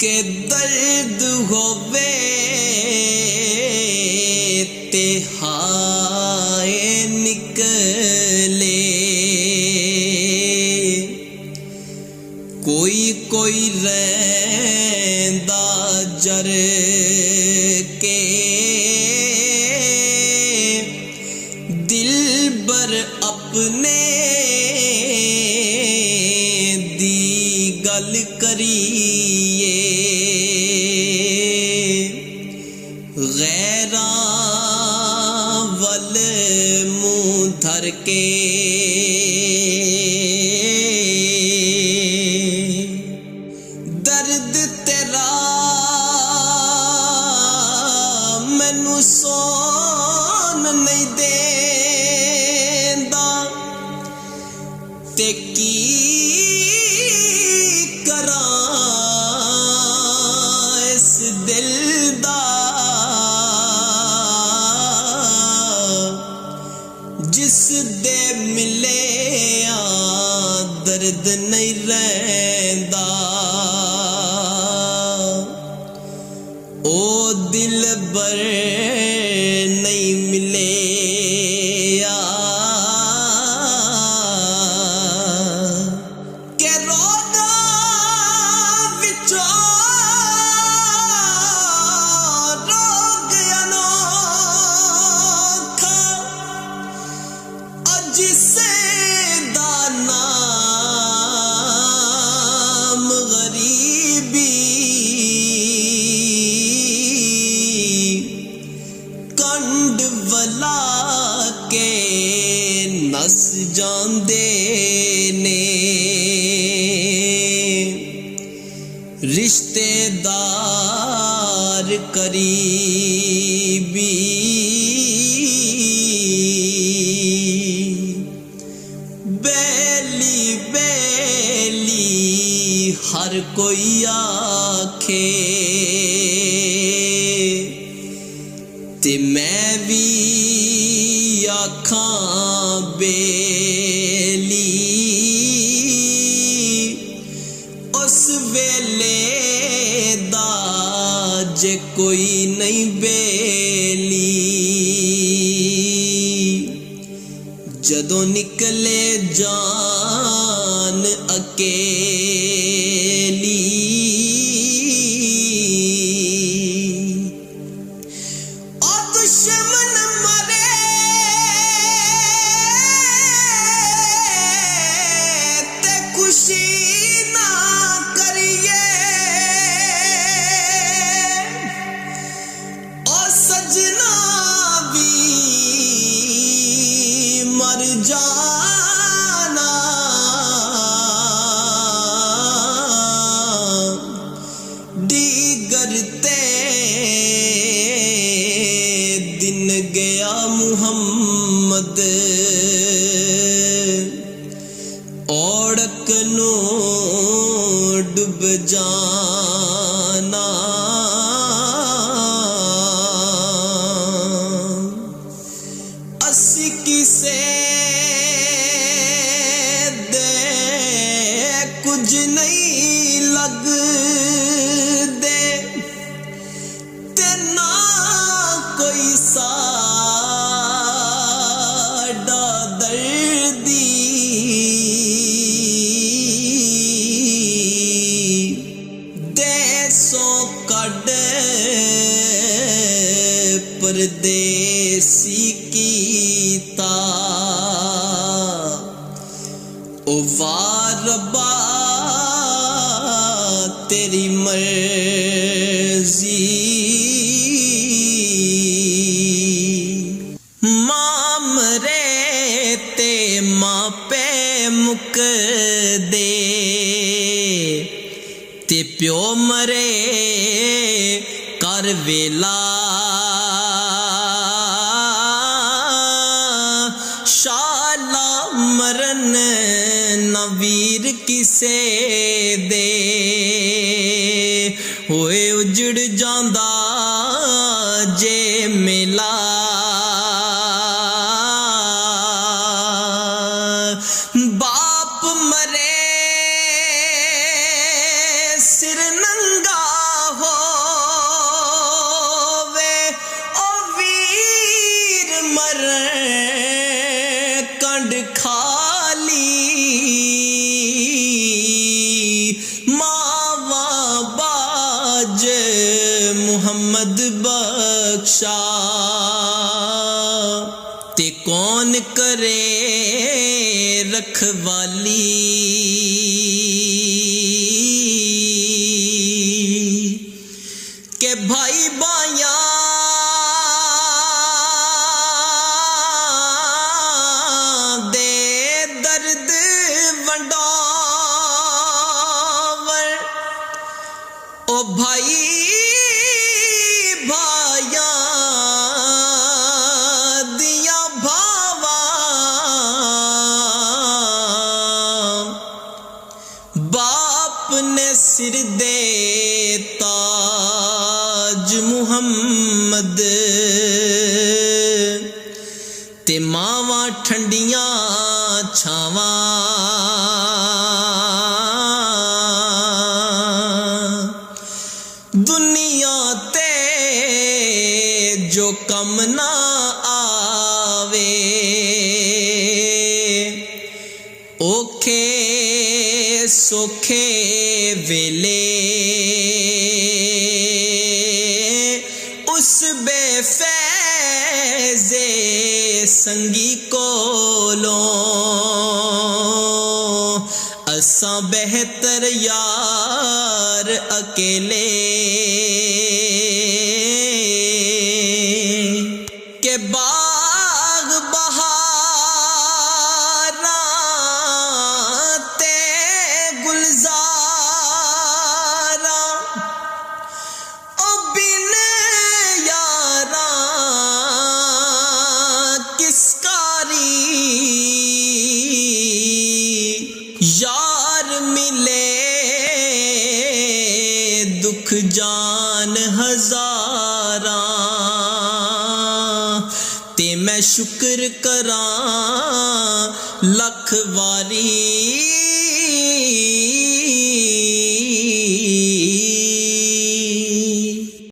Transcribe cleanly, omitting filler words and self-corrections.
کہ درد ہووے تے ہائے نکلے، کوئی رہندا جر کے دل بر اپنے دی گل کریے، غیراں ول منہ دھر کے درد تیرا مینو سون نہیں دیندا، تے کی کراں اس دل دا جس دے ملے درد نہیں رہندا، او دل بر نہیں ملے کہ رودا وچوں روگ انوکھا، اج سے دا نام غریبی، کنڈ ولا کے نس جاندے نے، رشتے دار قریبی، بیلی بیلی ہر کوئی آکھے، تے میں بھی آکھاں بیلی، اس ویلے دا جے کوئی نہیں بیلی، جدوں نکلے جان اکیلی، دشمن مرے تے خوشی نہ کریے، او سجنا بھی مر جانا، دیگر تے دن گیا محمد، اوڑک نو ڈب جانا، اسی کسے دے کچھ نہیں لگ دے، تے نہ کوئی ساڈا دردی، دیسوں کڈ پردیسی کیتا، او واربا تیری مرضی، ماں مرے تے ماں پہ مک دے، تے پیو مرے کر ویلا، شالا مرن نہ ویر کسے دے، ہوئے اجڑ جاندا جے میلا، باپ مرے سر ننگا ਤਾਜ ਮੁਹੰਮਦ ਬਖਸ਼ਾ ਤੇ ਕੌਣ ਕਰੇ ਰਖਵਾਲੀ کہ بھائی بھائیاں دے درد ونڈاور او بھائی بھائیاں دیاں بھاواں باپ نے سر دے محمد تے ماواں ٹھنڈیاں چھاواں دنیا تے جو کم نہ آوے اوکھے سوکھے ویلے اس بے فیض سنگی کولوں اساں بہتر یار اکیلے کہ باغ بہاراں تے گلزاراں او بن کس کاری یار ملے دکھ جان ہزاراں تے میں شکر کراں لکھ واری